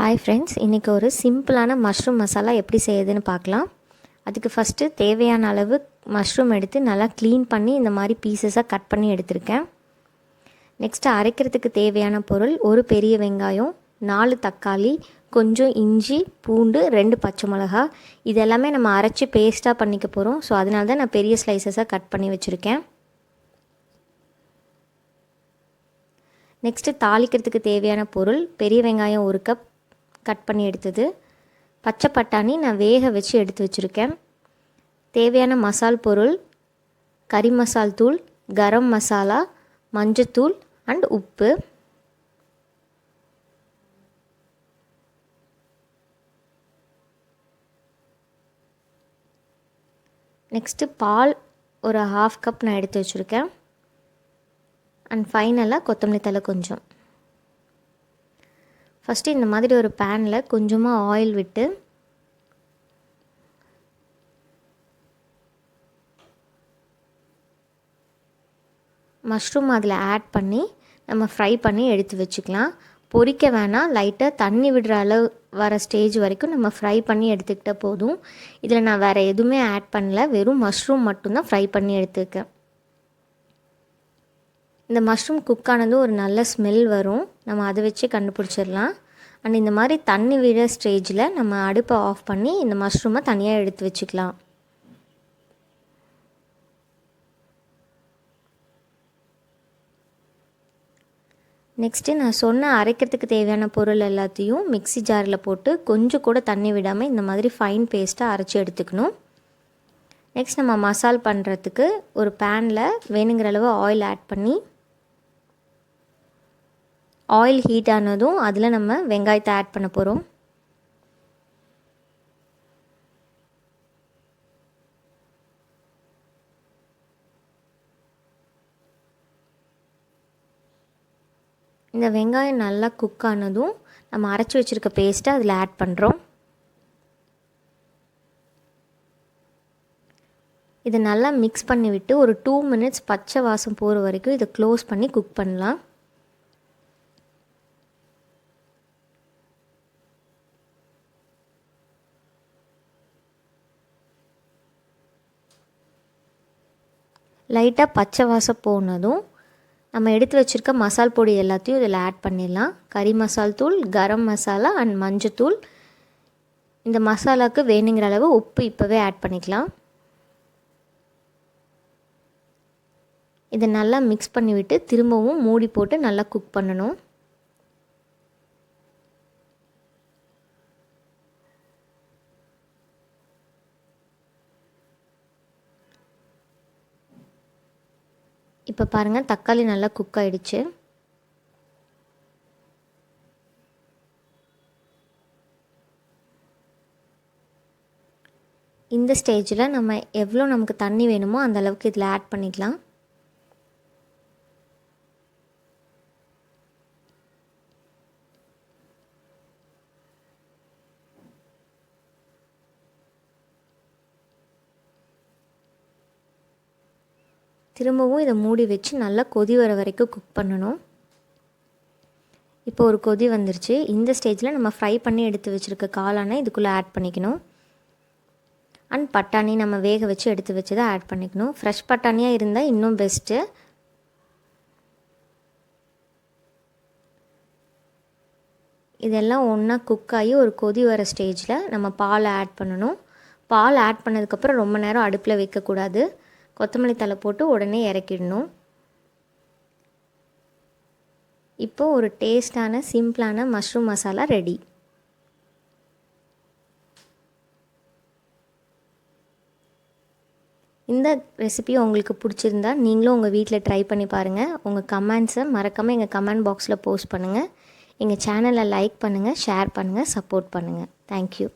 Hi friends, இன்றைக்கி ஒரு சிம்பிளான மஷ்ரூம் மசாலா எப்படி செய்யுதுன்னு பார்க்கலாம். அதுக்கு ஃபஸ்ட்டு தேவையான அளவு மஷ்ரூம் எடுத்து நல்லா க்ளீன் பண்ணி இந்த மாதிரி பீசஸாக கட் பண்ணி எடுத்திருக்கேன். நெக்ஸ்ட்டு அரைக்கிறதுக்கு தேவையான பொருள்: ஒரு பெரிய வெங்காயம், 4 தக்காளி, கொஞ்சம் இஞ்சி, பூண்டு, 2 பச்சை மிளகா. இது எல்லாமே நம்ம அரைச்சி பேஸ்ட்டாக பண்ணிக்க போகிறோம். ஸோ அதனால தான் நான் பெரிய ஸ்லைசஸாக கட் பண்ணி வச்சுருக்கேன். நெக்ஸ்ட்டு தாளிக்கிறதுக்கு தேவையான பொருள்: பெரிய வெங்காயம் 1 கப் கட் பண்ணி எடுத்தது, பச்சை பட்டாணி நான் வேக வச்சு எடுத்து வச்சுருக்கேன். தேவையான மசால் பொருள்: கறி மசால் தூள், கரம் மசாலா, மஞ்சத்தூள் அண்ட் உப்பு. நெக்ஸ்ட்டு பால் ஒரு 1/2 கப் நான் எடுத்து வச்சுருக்கேன். அண்ட் ஃபைனலாக கொத்தமல்லி தழை கொஞ்சம். ஃபஸ்ட்டு இந்த மாதிரி ஒரு பேனில் கொஞ்சமாக ஆயில் விட்டு மஷ்ரூம் அதில் ஆட் பண்ணி நம்ம ஃப்ரை பண்ணி எடுத்து வச்சுக்கலாம். பொரிக்க வேணாம், லைட்டாக தண்ணி விடுற அளவு வர ஸ்டேஜ் வரைக்கும் நம்ம ஃப்ரை பண்ணி எடுத்துக்கிட்டால் போதும். இதில் நான் வேறு எதுவுமே ஆட் பண்ணல, வெறும் மஷ்ரூம் மட்டும்தான் ஃப்ரை பண்ணி எடுத்துக்கேன். இந்த மஷ்ரூம் குக் ஆனதும் ஒரு நல்ல ஸ்மெல் வரும், நம்ம அதை வச்சு கண்டுபிடிச்சிடலாம். அண்ட் இந்த மாதிரி தண்ணி விடுற ஸ்டேஜில் நம்ம அடுப்பை ஆஃப் பண்ணி இந்த மஷ்ரூமை தனியாக எடுத்து வச்சுக்கலாம். நெக்ஸ்ட்டு நான் சொன்ன அரைக்கிறதுக்கு தேவையான பொருள் எல்லாத்தையும் மிக்ஸி ஜாரில் போட்டு கொஞ்சம் கூட தண்ணி விடாமல் இந்த மாதிரி ஃபைன் பேஸ்ட்டாக அரைச்சி எடுத்துக்கணும். நெக்ஸ்ட் நம்ம மசால் பண்ணுறதுக்கு ஒரு பேனில் வேணுங்கிற அளவு ஆயில் ஆட் பண்ணி, ஆயில் ஹீட் ஆனதும் அதில் நம்ம வெங்காயத்தை ஆட் பண்ண போகிறோம். இந்த வெங்காயம் நல்லா குக் ஆனதும் நம்ம அரைச்சி வச்சுருக்க பேஸ்ட்டை அதில் ஆட் பண்ணுறோம். இதை நல்லா மிக்ஸ் பண்ணி விட்டு ஒரு 2 மினிட்ஸ் பச்சை வாசம் போகிற வரைக்கும் இதை க்ளோஸ் பண்ணி குக் பண்ணலாம். லைட்டாக பச்சை வாசம் போனதும் நம்ம எடுத்து வச்சுருக்க மசால் பொடி எல்லாத்தையும் இதில் ஆட் பண்ணிடலாம். கறி மசால் தூள், கரம் மசாலா அண்ட் மஞ்சத்தூள். இந்த மசாலாவுக்கு வேணுங்கிற அளவு உப்பு இப்போவே ஆட் பண்ணிக்கலாம். இதை நல்லா மிக்ஸ் பண்ணிவிட்டு திரும்பவும் மூடி போட்டு நல்லா குக் பண்ணணும். இப்போ பாருங்கள், தக்காளி நல்லா குக் ஆகிடுச்சு. இந்த ஸ்டேஜில் நம்ம எவ்வளோ நமக்கு தண்ணி வேணுமோ அந்த அளவுக்கு இதில் ஆட் பண்ணிக்கலாம். திரும்பவும் இதை மூடி வச்சு நல்லா கொதி வர வரைக்கும் குக் பண்ணணும். இப்போ ஒரு கொதி வந்துருச்சு. இந்த ஸ்டேஜில் நம்ம ஃப்ரை பண்ணி எடுத்து வச்சுருக்க காளானை இதுக்குள்ளே ஆட் பண்ணிக்கணும். அண்ட் பட்டாணி நம்ம வேக வச்சு எடுத்து வச்சதை ஆட் பண்ணிக்கணும். ஃப்ரெஷ் பட்டாணியாக இருந்தால் இன்னும் பெஸ்ட்டு. இதெல்லாம் ஒன்றா குக் ஆகி ஒரு கொதி வர ஸ்டேஜில் நம்ம பால் ஆட் பண்ணணும். பால் ஆட் பண்ணதுக்கப்புறம் ரொம்ப நேரம் அடுப்பில் வைக்கக்கூடாது. கொத்தமல்லி தழை போட்டு உடனே இறக்கிடணும். இப்போ ஒரு டேஸ்டான சிம்பிளான மஷ்ரூம் மசாலா ரெடி. இந்த ரெசிபி உங்களுக்கு பிடிச்சிருந்தா நீங்களும் உங்கள் வீட்டில் ட்ரை பண்ணி பாருங்கள். உங்கள் கமெண்ட்ஸை மறக்காமல் எங்கள் கமெண்ட் பாக்ஸில் போஸ்ட் பண்ணுங்கள். எங்கள் சேனலை லைக் பண்ணுங்கள், ஷேர் பண்ணுங்கள், சப்போர்ட் பண்ணுங்கள். தேங்க்யூ.